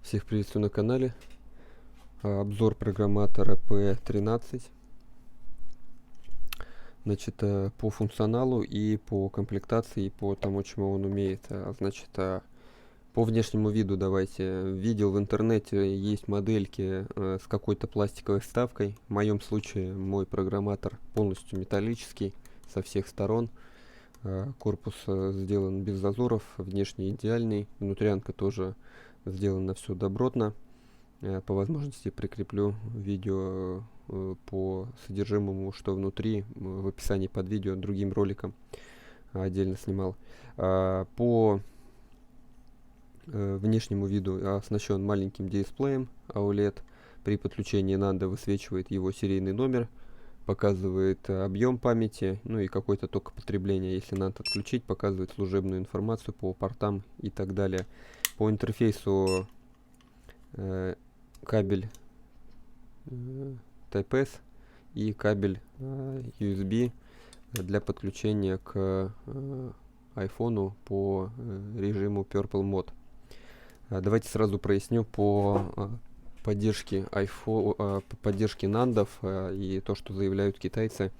Всех приветствую на канале. Обзор программатора P13. Значит, по функционалу и по комплектации, и по тому, чему он умеет. Значит, по внешнему виду давайте. Видел в интернете, есть модельки с какой-то пластиковой вставкой. В моем случае мой программатор полностью металлический со всех сторон. Корпус сделан без зазоров, внешне идеальный. Внутрянка тоже сделана все добротно. По возможности прикреплю видео по содержимому, что внутри, в описании под видео, другим роликом отдельно снимал. По внешнему виду оснащен маленьким дисплеем AOLED. При подключении NAND высвечивает его серийный номер, показывает объем памяти, ну и какой-то ток потребления. Если NAND отключить, показывает служебную информацию по портам и так далее. По интерфейсу кабель Type-S и кабель USB для подключения к iPhone по режиму Purple Mode. Давайте сразу проясню по поддержке NAND и то, что заявляют китайцы.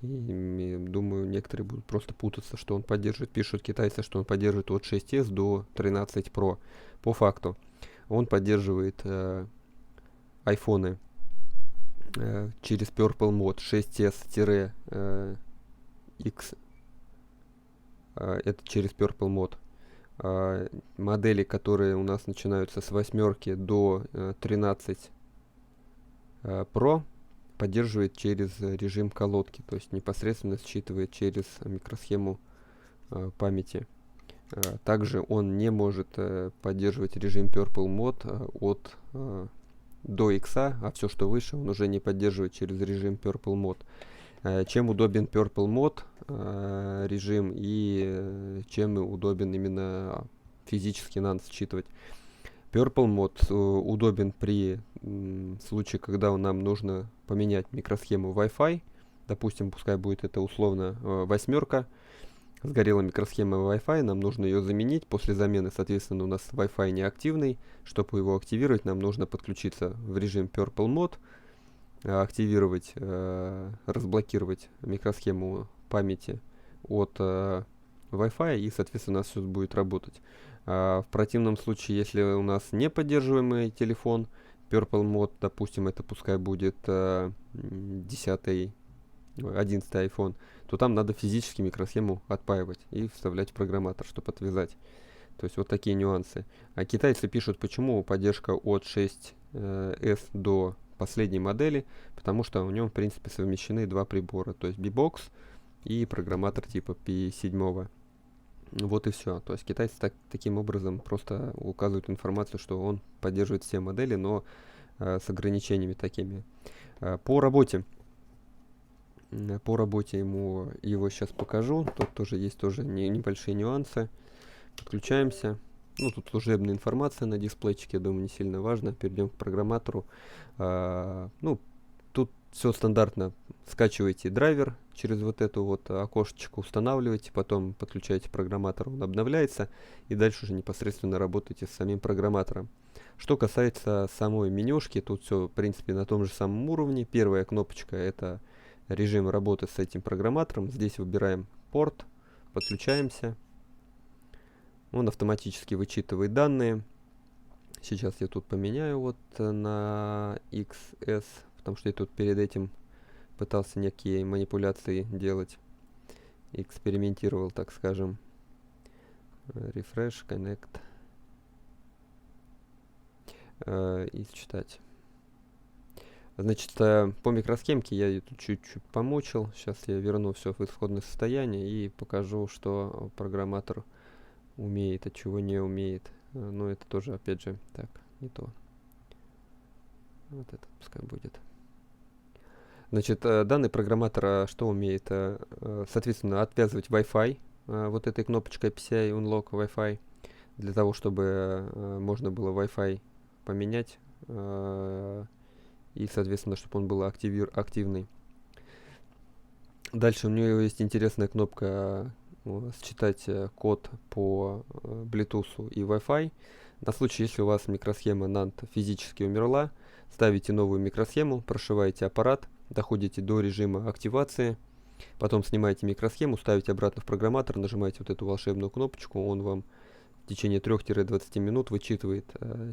И, думаю, некоторые будут просто путаться, что он поддерживает. Пишут китайцы, что он поддерживает от 6s до 13 Pro. По факту он поддерживает айфоны через Purple Mode 6s-X, это через Purple Mode. Модели, которые у нас начинаются с 8 до 13 Pro, поддерживает через режим колодки, то есть непосредственно считывает через микросхему памяти. Также он не может поддерживать режим Purple Mode от до X, а все, что выше, он уже не поддерживает через режим Purple Mode. Чем удобен Purple Mode режим и чем удобен именно физически NAND считывать. Purple Mode удобен при случае, когда нам нужно поменять микросхему Wi-Fi. Допустим, пускай будет это условно 8. Сгорела микросхема Wi-Fi, нам нужно ее заменить. После замены, соответственно, у нас Wi-Fi неактивный. Чтобы его активировать, нам нужно подключиться в режим Purple Mode, активировать, разблокировать микросхему памяти от Wi-Fi, и, соответственно, у нас все будет работать. В противном случае, если у нас не поддерживаемый телефон, Purple Mode, допустим, это пускай будет 11 iPhone, то там надо физически микросхему отпаивать и вставлять в программатор, чтобы отвязать. То есть вот такие нюансы. А китайцы пишут, почему поддержка от 6s до последней модели, потому что в нем, в принципе, совмещены два прибора, то есть B-Box и программатор типа P7. Вот и все. То есть китайцы таким образом просто указывают информацию, что он поддерживает все модели, но с ограничениями такими. По работе его сейчас покажу. Тут тоже есть небольшие нюансы. Подключаемся. Ну, тут служебная информация на дисплейчике, я думаю, не сильно важно. Перейдем к программатору. Ну, тут все стандартно. Скачиваете драйвер через вот эту вот окошечко, устанавливаете, потом подключаете программатор, он обновляется, и дальше уже непосредственно работаете с самим программатором. Что касается самой менюшки, тут все, в принципе, на том же самом уровне. Первая кнопочка — это режим работы с этим программатором. Здесь выбираем порт, подключаемся. Он автоматически вычитывает данные. Сейчас я тут поменяю вот на XS, потому что я тут перед этим пытался некие манипуляции делать. Экспериментировал, так скажем. Refresh, Connect. И считать. Значит, по микросхемке я ее тут чуть-чуть помучил. Сейчас я верну все в исходное состояние и покажу, что программатор умеет, а чего не умеет. Но это тоже, опять же, так, не то. Вот это пускай будет. Значит, данный программатор что умеет? Соответственно, отвязывать Wi-Fi вот этой кнопочкой PCI Unlock Wi-Fi, для того, чтобы можно было Wi-Fi поменять и, соответственно, чтобы он был активный. Дальше у него есть интересная кнопка считать код по Bluetooth и Wi-Fi. На случай, если у вас микросхема NAND физически умерла, ставите новую микросхему, прошиваете аппарат, доходите до режима активации, потом снимаете микросхему, ставите обратно в программатор, нажимаете вот эту волшебную кнопочку, он вам в течение 3-20 минут вычитывает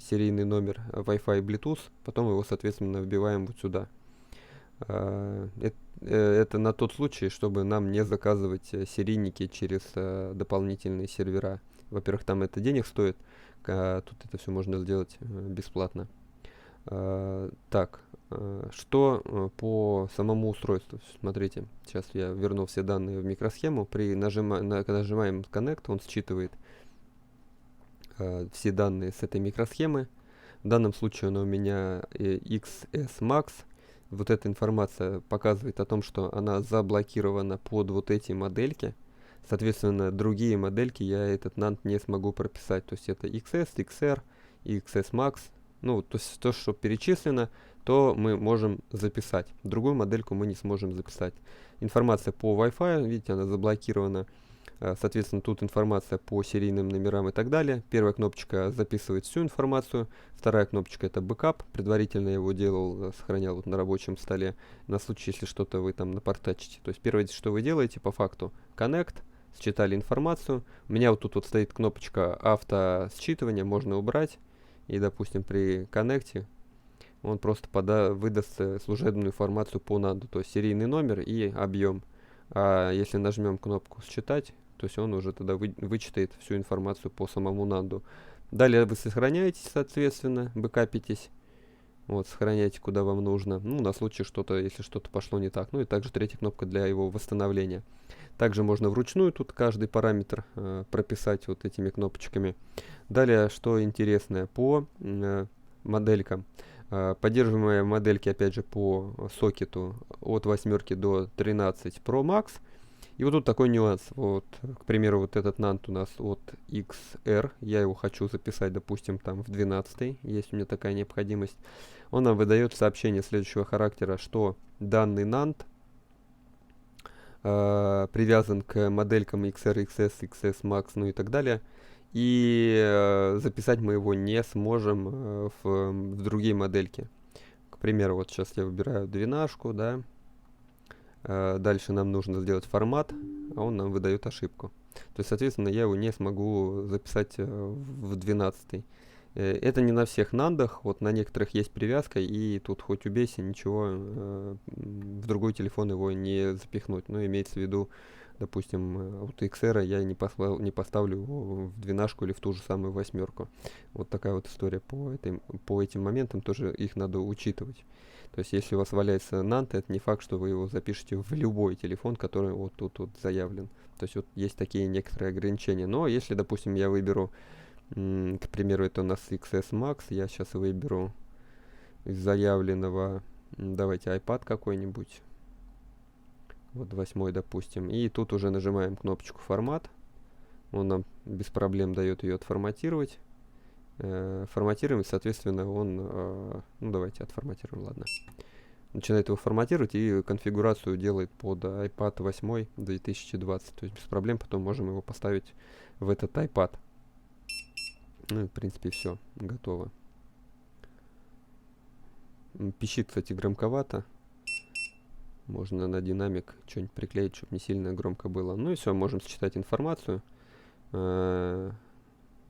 серийный номер Wi-Fi и Bluetooth, потом его, соответственно, вбиваем вот сюда. Это на тот случай, чтобы нам не заказывать серийники через дополнительные сервера. Во-первых, там это денег стоит, тут это все можно сделать бесплатно. Так, что по самому устройству? Смотрите, сейчас я верну все данные в микросхему. Когда нажимаем Connect, он считывает все данные с этой микросхемы. В данном случае она у меня XS Max. Вот эта информация показывает о том, что она заблокирована под вот эти модельки. Соответственно, другие модельки я этот NAND не смогу прописать. То есть это XS, XR и XS Max. Ну, то есть то, что перечислено, то мы можем записать. Другую модельку мы не сможем записать. Информация по Wi-Fi, видите, она заблокирована. Соответственно, тут информация по серийным номерам и так далее. Первая кнопочка записывает всю информацию. Вторая кнопочка — это бэкап. Предварительно я его делал, сохранял вот на рабочем столе на случай, если что-то вы там напортачите. То есть первое, что вы делаете по факту: Connect, считали информацию. У меня вот тут вот стоит кнопочка автосчитывания, можно убрать. И, допустим, при коннекте он просто выдаст служебную информацию по NAND, то есть серийный номер и объем. А если нажмем кнопку «Считать», то есть он уже тогда вычитает всю информацию по самому NAND. Далее вы сохраняетесь, соответственно, бэкапитесь. Вот, сохраняйте куда вам нужно. Ну, на случай если что-то пошло не так. Ну и также третья кнопка для его восстановления. Также можно вручную тут каждый параметр прописать вот этими кнопочками. Далее, что интересное по моделькам. Поддерживаемые модельки, опять же, по сокету от 8 до 13 Pro Max. И вот тут такой нюанс. Вот, к примеру, вот этот NAND у нас от XR. Я его хочу записать, допустим, там в 12. Есть у меня такая необходимость. Он нам выдает сообщение следующего характера, что данный NAND привязан к моделькам XR, XS, XS Max, ну и так далее. И записать мы его не сможем в другие модельки. К примеру, вот сейчас я выбираю 12, да. Дальше нам нужно сделать формат, а он нам выдает ошибку. То есть, соответственно, я его не смогу записать в 12. Это не на всех нандах, вот на некоторых есть привязка, и тут хоть убейся, ничего, в другой телефон его не запихнуть. Но имеется в виду, допустим, вот XR я не поставлю его в 12 или в ту же самую 8. Вот такая вот история по этим моментам, тоже их надо учитывать. То есть, если у вас валяется NAND, это не факт, что вы его запишете в любой телефон, который вот тут вот заявлен. То есть, вот есть такие некоторые ограничения. Но если, допустим, я выберу, к примеру, это у нас XS Max, я сейчас выберу из заявленного, давайте iPad какой-нибудь, вот 8, допустим, и тут уже нажимаем кнопочку «Формат», он нам без проблем дает ее отформатировать. Форматируем, и, соответственно, ну, давайте отформатируем, ладно. Начинает его форматировать и конфигурацию делает под iPad 8 2020. То есть без проблем потом можем его поставить в этот iPad. Ну, в принципе, все, готово. Пищит, кстати, громковато. Можно на динамик что-нибудь приклеить, чтобы не сильно громко было. Ну и все, можем считать информацию.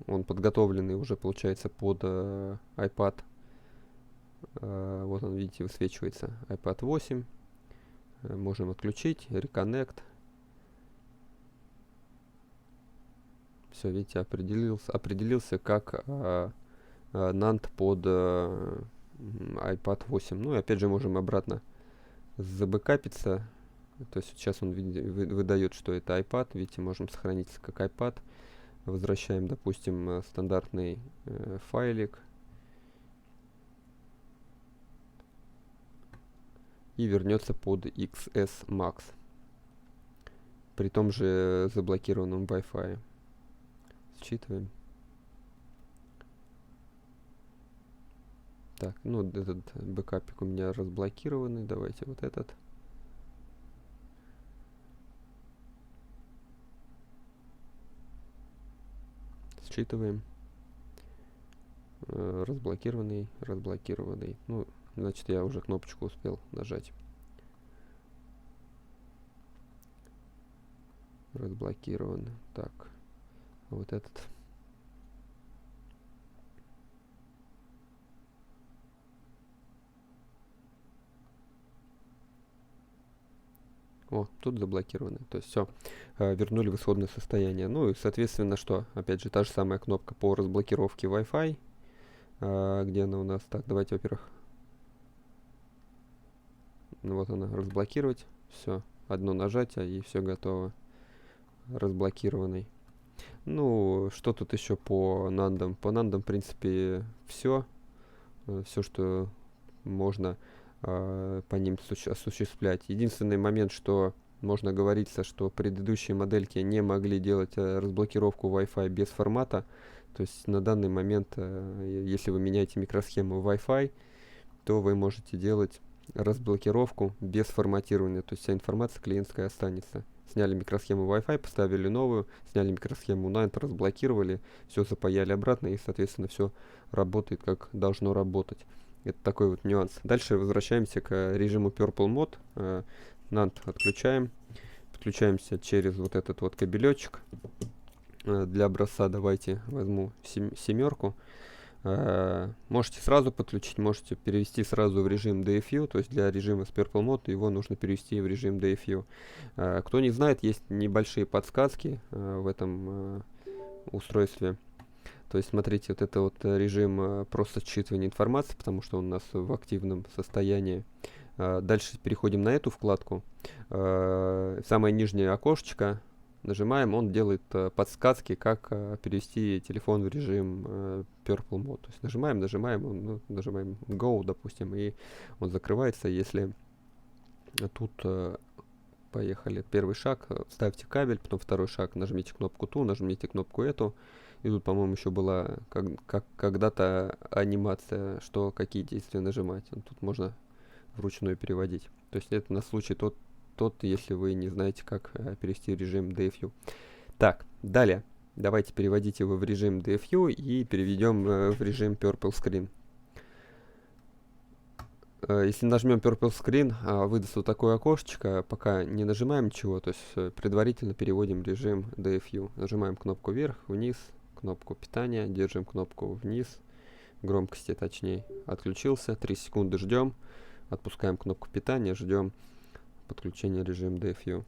Он подготовленный уже, получается, под iPad. Вот он, видите, высвечивается iPad 8. Можем отключить, Reconnect. Все, видите, определился как NAND под iPad 8. Ну и опять же можем обратно забэкапиться. То есть сейчас он выдает, что это iPad. Видите, можем сохранить как iPad. Возвращаем, допустим, стандартный файлик. И вернется под XS Max. При том же заблокированном Wi-Fi. Считываем. Так, ну этот бэкапик у меня разблокированный. Давайте вот этот. Считываем. разблокированный, разблокированный. Ну, значит, я уже кнопочку успел нажать. Разблокирован. Так, вот этот. О, тут заблокированы. То есть все, вернули в исходное состояние. Ну и, соответственно, что? Опять же, та же самая кнопка по разблокировке Wi-Fi. Где она у нас? Так, давайте, во-первых, вот она, разблокировать. Все, одно нажатие и все готово. Разблокированный. Ну, что тут еще по нандам? По нандам, в принципе, все. Все, что можно по ним осуществлять. Единственный момент, что можно говориться, что предыдущие модельки не могли делать разблокировку Wi-Fi без формата. То есть на данный момент, если вы меняете микросхему Wi-Fi, то вы можете делать разблокировку без форматирования. То есть вся информация клиентская останется. Сняли микросхему Wi-Fi, поставили новую, сняли микросхему NAND, разблокировали, все запаяли обратно, и, соответственно, все работает, как должно работать. Это такой вот нюанс. Дальше возвращаемся к режиму Purple Mode. NAND отключаем. Подключаемся через вот этот вот кабелечек. Для образца давайте возьму семерку. Можете сразу подключить, можете перевести сразу в режим DFU, то есть для режима с Purple Mode его нужно перевести в режим DFU. Кто не знает, есть небольшие подсказки в этом устройстве. То есть, смотрите, вот это вот режим просто считывания информации, потому что он у нас в активном состоянии. Дальше переходим на эту вкладку. Самое нижнее окошечко нажимаем, он делает подсказки, как перевести телефон в режим Purple Mode. То есть нажимаем, нажимаем Go, допустим, и он закрывается. Если тут поехали, первый шаг, вставьте кабель, потом второй шаг, нажмите кнопку ту, нажмите кнопку эту. И тут, по-моему, еще была когда-то анимация, что какие действия нажимать. Тут можно вручную переводить. То есть это на случай тот, если вы не знаете, как перевести в режим DFU. Так, далее. Давайте переводить его в режим DFU и переведем в режим Purple Screen. Если нажмем Purple Screen, выдаст вот такое окошечко. Пока не нажимаем ничего, то есть предварительно переводим в режим DFU. Нажимаем кнопку вверх, вниз, кнопку питания, держим кнопку вниз, громкости точнее. Отключился, 3 секунды ждем, отпускаем кнопку питания, ждем подключения режим DFU.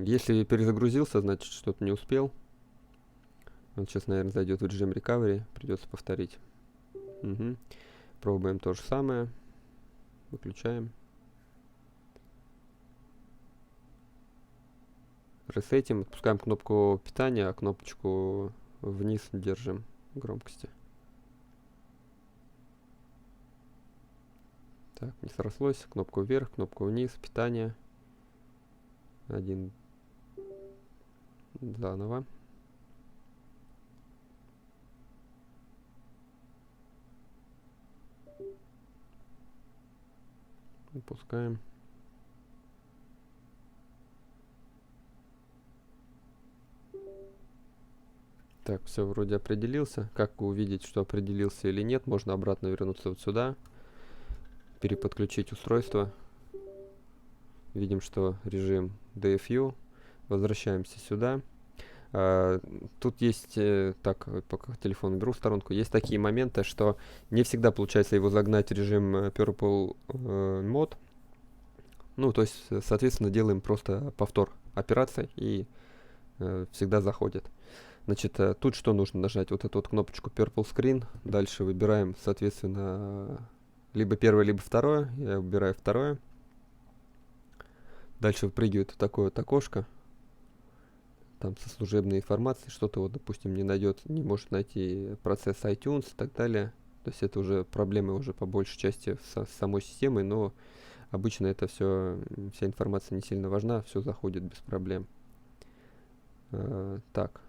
Если перезагрузился, значит что-то не успел. Он сейчас, наверное, зайдет в режим recovery, придется повторить. Угу. Пробуем то же самое. Выключаем. Ресетим, отпускаем кнопку питания, а кнопочку вниз держим громкости. Так, не срослось. Кнопку вверх, кнопку вниз, питание. Один. Заново. Опускаем. Так, все, вроде определился. Как увидеть, что определился или нет, можно обратно вернуться вот сюда. Переподключить устройство. Видим, что режим DFU. Возвращаемся сюда. Тут есть, так, пока телефон беру в сторонку, есть такие моменты, что не всегда получается его загнать в режим Purple Mode. Ну, то есть, соответственно, делаем просто повтор операции и всегда заходит. Значит, тут что нужно нажать? Вот эту вот кнопочку Purple Screen. Дальше выбираем, соответственно, либо первое, либо второе. Я выбираю второе. Дальше выпрыгивает вот такое вот окошко. Там со служебной информацией что-то, вот, допустим, не найдет, не может найти процесс iTunes и так далее. То есть это уже проблемы уже по большей части с самой системой, но обычно это все, вся информация не сильно важна, все заходит без проблем. Так.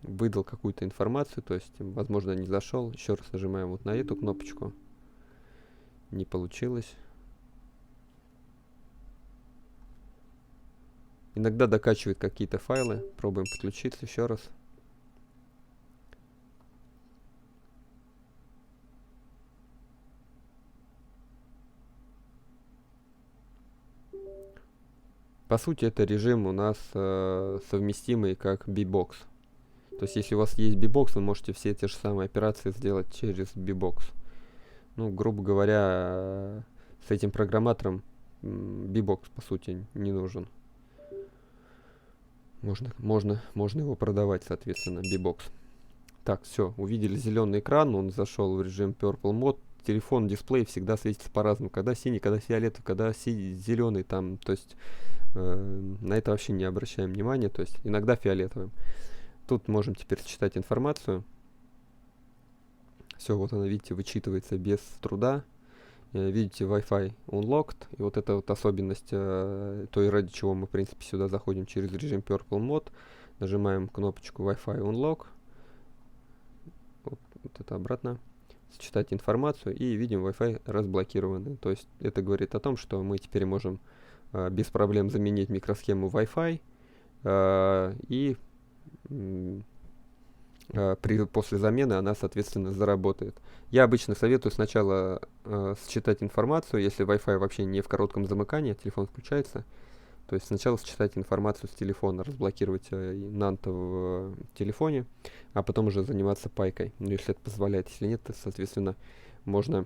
Выдал какую-то информацию, то есть, возможно, не зашел. Еще раз нажимаем вот на эту кнопочку. Не получилось. Иногда докачивает какие-то файлы. Пробуем подключиться еще раз. По сути, это режим у нас совместимый как B-Box. То есть, если у вас есть B-Box, вы можете все те же самые операции сделать через B-Box. Ну, грубо говоря, с этим программатором B-Box, по сути, не нужен. Можно его продавать, соответственно, B-Box. Так, все, увидели зеленый экран, он зашел в режим Purple Mode. Телефон, дисплей всегда светится по-разному. Когда синий, когда фиолетовый, когда зеленый там. То есть на это вообще не обращаем внимания. То есть иногда фиолетовым. Тут можем теперь считать информацию. Все, вот она, видите, вычитывается без труда. Видите, Wi-Fi unlocked. И вот эта вот особенность той, ради чего мы, в принципе, сюда заходим через режим Purple Mode. Нажимаем кнопочку Wi-Fi unlock. Вот это обратно. Считать информацию. И видим, Wi-Fi разблокированный. То есть это говорит о том, что мы теперь можем без проблем заменить микросхему Wi-Fi. И после замены она, соответственно, заработает. Я обычно советую сначала считать информацию, если Wi-Fi вообще не в коротком замыкании, телефон включается. То есть сначала считать информацию с телефона, разблокировать NAND в телефоне, а потом уже заниматься пайкой. Ну, если это позволяет, если нет, то, соответственно, можно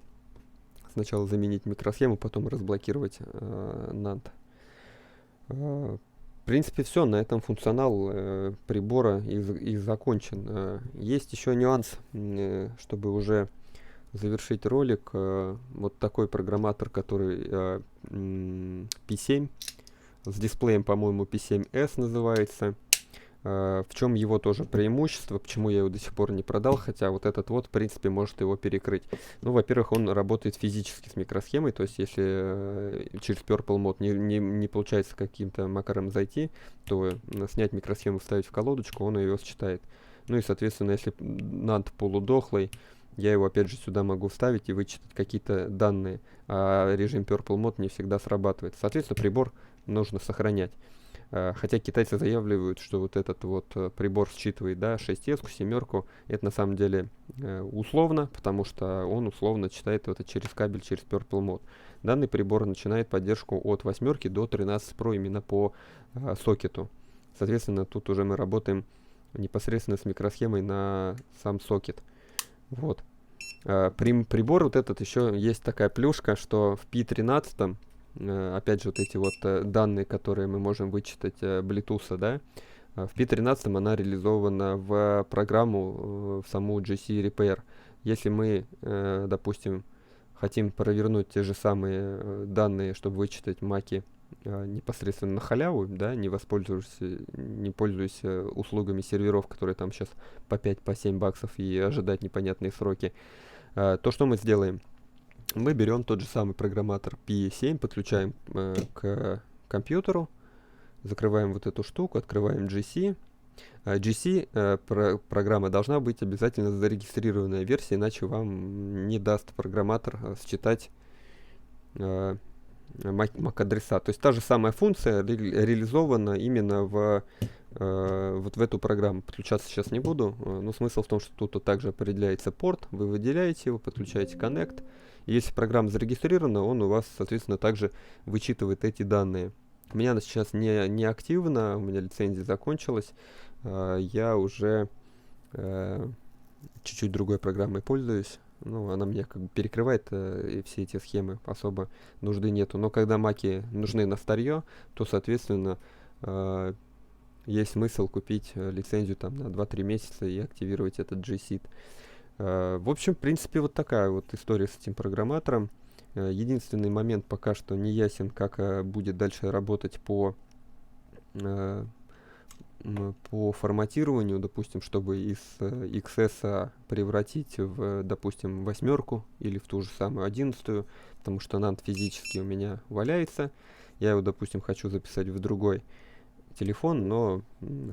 сначала заменить микросхему, потом разблокировать NAND. В принципе, все, на этом функционал прибора и закончен. Есть еще нюанс, чтобы уже завершить ролик. Вот такой программатор, который P7, с дисплеем, по-моему, P7S называется. В чем его тоже преимущество, почему я его до сих пор не продал, хотя вот этот вот, в принципе, может его перекрыть. Ну, во-первых, он работает физически с микросхемой, то есть если через Purple Mode не получается каким-то макаром зайти, то снять микросхему, вставить в колодочку, он ее считает. Ну и, соответственно, если NAND полудохлый, я его опять же сюда могу вставить и вычитать какие-то данные, а режим Purple Mode не всегда срабатывает. Соответственно, прибор нужно сохранять. Хотя китайцы заявляют, что вот этот вот прибор считывает, да, 6S, 7, это на самом деле условно, потому что он условно читает это через кабель, через Purple Mode. Данный прибор начинает поддержку от 8 до 13 Pro именно по сокету. Соответственно, тут уже мы работаем непосредственно с микросхемой на сам сокет. Вот. Прибор вот этот еще есть такая плюшка, что в P13 опять же, вот эти вот данные, которые мы можем вычитать Bluetooth, да, в P13 она реализована в программу, в саму GC Repair. Если мы, допустим, хотим провернуть те же самые данные, чтобы вычитать маки непосредственно на халяву, да, не пользуясь услугами серверов, которые там сейчас по 5-7 баксов и ожидать непонятные сроки, то что мы сделаем? Мы берем тот же самый программатор P7, подключаем к компьютеру, закрываем вот эту штуку, открываем GC. Программа должна быть обязательно зарегистрированная версия, иначе вам не даст программатор считать MAC-адреса. То есть та же самая функция реализована именно вот в эту программу. Подключаться сейчас не буду, но смысл в том, что тут также определяется порт, вы выделяете его, подключаете Connect. Если программа зарегистрирована, он у вас, соответственно, также вычитывает эти данные. У меня она сейчас не активна, у меня лицензия закончилась. Я уже чуть-чуть другой программой пользуюсь. Ну, она мне как бы перекрывает и все эти схемы, особо нужды нету. Но когда маки нужны на старье, то, соответственно, есть смысл купить лицензию там на 2-3 месяца и активировать этот G-Seed. В общем, в принципе, вот такая вот история с этим программатором. Единственный момент пока что не ясен, как будет дальше работать по форматированию, допустим, чтобы из XS превратить в, допустим, 8 или в ту же самую 11, потому что NAND физически у меня валяется. Я его, допустим, хочу записать в другой телефон, но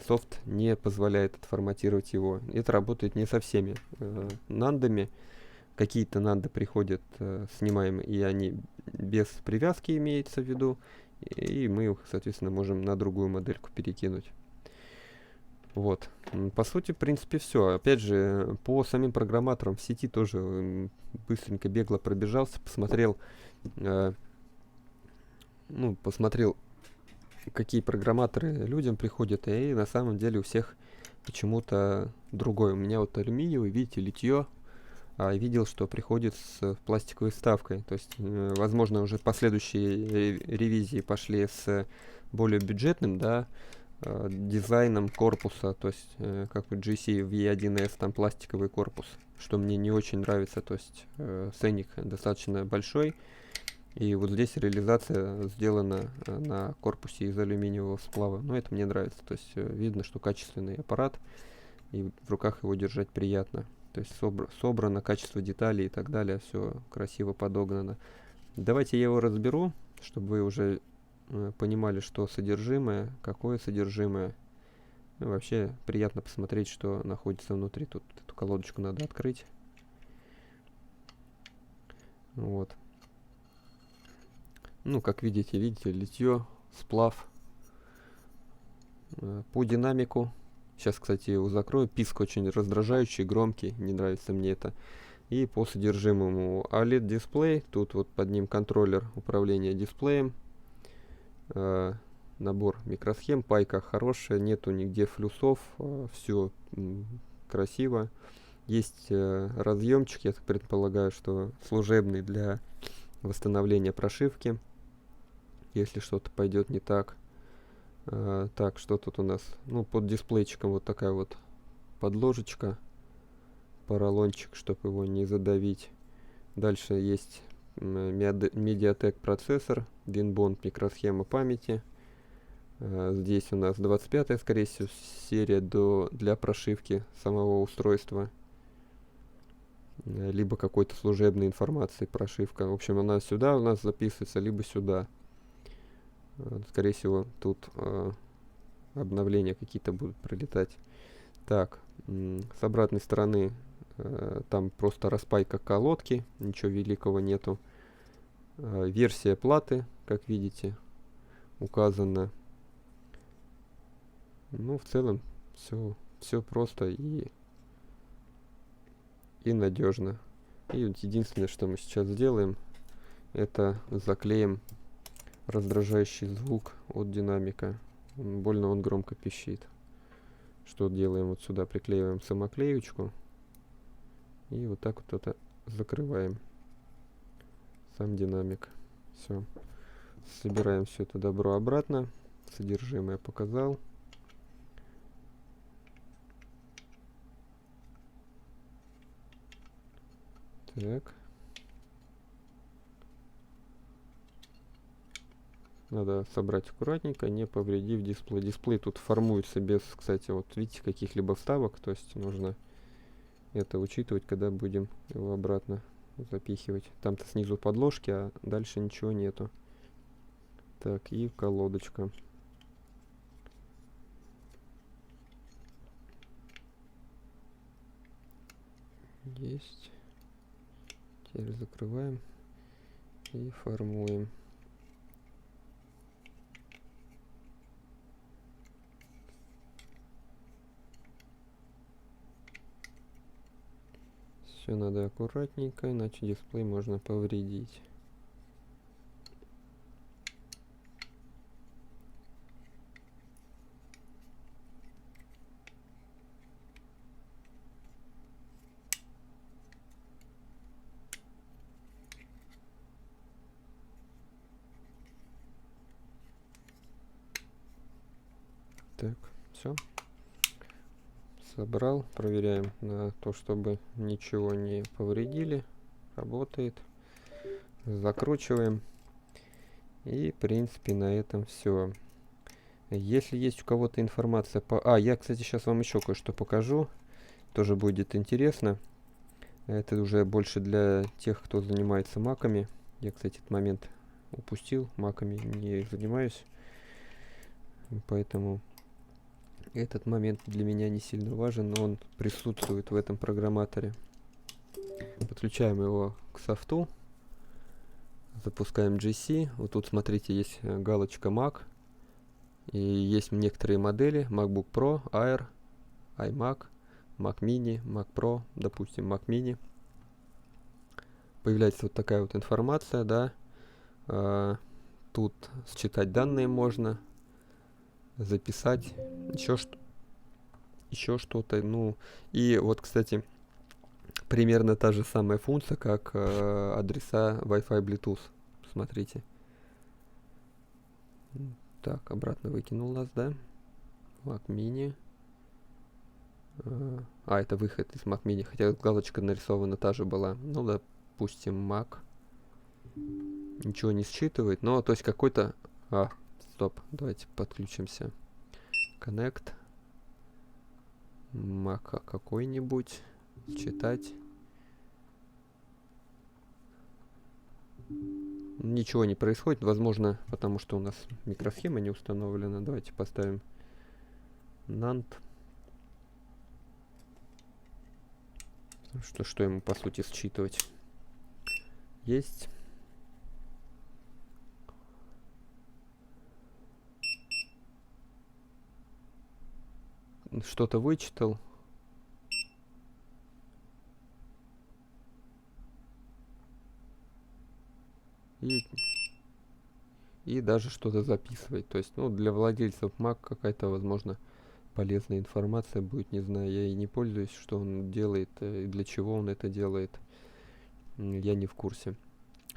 софт не позволяет отформатировать его. Это работает не со всеми нандами. Какие-то нанды приходят, снимаем, и они без привязки, имеется в виду. и мы их, соответственно, можем на другую модельку перекинуть. Вот. По сути, в принципе, все. Опять же, по самим программаторам в сети тоже быстренько бегло пробежался, посмотрел, посмотрел, какие программаторы людям приходят, и на самом деле у всех почему-то другой. У меня вот алюминиевый, видите, литье, а видел, что приходит с пластиковой вставкой. То есть, возможно, уже последующие ревизии пошли с более бюджетным, да, дизайном корпуса, то есть как у GC V1S, там пластиковый корпус, что мне не очень нравится, то есть ценник достаточно большой, и вот здесь реализация сделана на корпусе из алюминиевого сплава, но это мне нравится, то есть видно, что качественный аппарат, и в руках его держать приятно, то есть собрано, качество деталей и так далее, все красиво подогнано. Давайте я его разберу, чтобы вы уже понимали, что содержимое, какое содержимое. Ну, вообще приятно посмотреть, что находится внутри. Тут эту колодочку надо открыть. Вот. Ну, как видите, литье, сплав. По динамику. Сейчас, кстати, его закрою. Писк очень раздражающий, громкий. Не нравится мне это. И по содержимому OLED-дисплей. Тут вот под ним контроллер управления дисплеем. Набор микросхем, пайка хорошая, нету нигде флюсов, все красиво. Есть разъемчик, я так предполагаю, что служебный для восстановления прошивки, если что-то пойдет не так. Так, что тут у нас? Ну, под дисплейчиком вот такая вот подложечка, поролончик, чтобы его не задавить. Дальше есть MediaTek процессор, WinBond микросхема памяти. Здесь у нас 25-я, скорее всего, серия для прошивки самого устройства. Либо какой-то служебной информации прошивка. В общем, она сюда у нас записывается, либо сюда. Скорее всего, тут обновления какие-то будут прилетать. Так, с обратной стороны там просто распайка колодки, ничего великого нету. Версия платы, как видите, указана. Ну, в целом, все просто и надежно. И вот единственное, что мы сейчас сделаем, это заклеим раздражающий звук от динамика. Больно он громко пищит. Что делаем? Вот сюда приклеиваем самоклеечку. И вот так вот это закрываем. Сам динамик. Все. Собираем все это добро обратно. Содержимое показал. Так. Надо собрать аккуратненько, не повредив дисплей. Дисплей тут формуется без, кстати, вот видите, каких-либо вставок. То есть нужно это учитывать, когда будем его обратно запихивать. Там-то снизу подложки, а дальше ничего нету. Так, и колодочка. Есть. Теперь закрываем и формуем. Все надо аккуратненько, иначе дисплей можно повредить. Так, все. Собрал. Проверяем на то, чтобы ничего не повредили. Работает. Закручиваем. И, в принципе, на этом все. Если есть у кого-то информация по... я, кстати, сейчас вам еще кое-что покажу. Тоже будет интересно. Это уже больше для тех, кто занимается маками. Я, кстати, этот момент упустил. Маками не занимаюсь. Поэтому этот момент для меня не сильно важен, но он присутствует в этом программаторе. Подключаем его к софту. Запускаем GC. Вот тут, смотрите, есть галочка Mac. И есть некоторые модели: MacBook Pro, Air, iMac, Mac Mini, Mac Pro, допустим, Mac Mini. Появляется вот такая вот информация, да. Тут считать данные можно, записать, еще что-то. Ну, и вот, кстати, примерно та же самая функция, как адреса Wi-Fi, Bluetooth. Смотрите. Так, обратно выкинул нас, да? Mac Mini. Это выход из Mac Mini, хотя галочка нарисована та же была. Ну, допустим, Mac. Ничего не считывает, но, то есть, какой-то... Стоп, давайте подключимся. Connect. Mac какой-нибудь. Читать. Ничего не происходит, возможно, потому что у нас микросхема не установлена. Давайте поставим NAND. Что ему, по сути, считывать? Есть. Что-то вычитал. И даже что-то записывать. То есть, ну, для владельцев Mac какая-то, возможно, полезная информация будет. Не знаю, я и не пользуюсь, что он делает и для чего он это делает. Я не в курсе.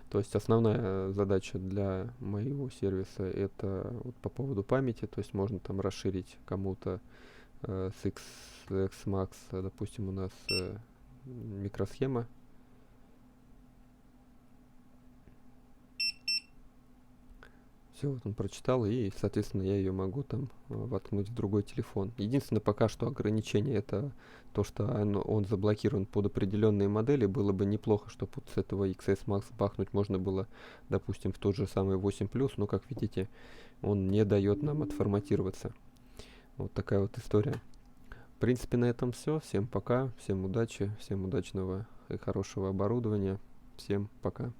То есть основная задача для моего сервиса это вот по поводу памяти. То есть можно там расширить кому-то с XMax, допустим, у нас микросхема. Все, вот он прочитал, и, соответственно, я ее могу там воткнуть в другой телефон. Единственное, пока что ограничение это то, что он заблокирован под определенные модели. Было бы неплохо, чтобы вот с этого XS Max бахнуть можно было, допустим, в тот же самый 8 Plus, но, как видите, он не дает нам отформатироваться. Вот такая вот история. В принципе, на этом все. Всем пока, всем удачи, всем удачного и хорошего оборудования. Всем пока.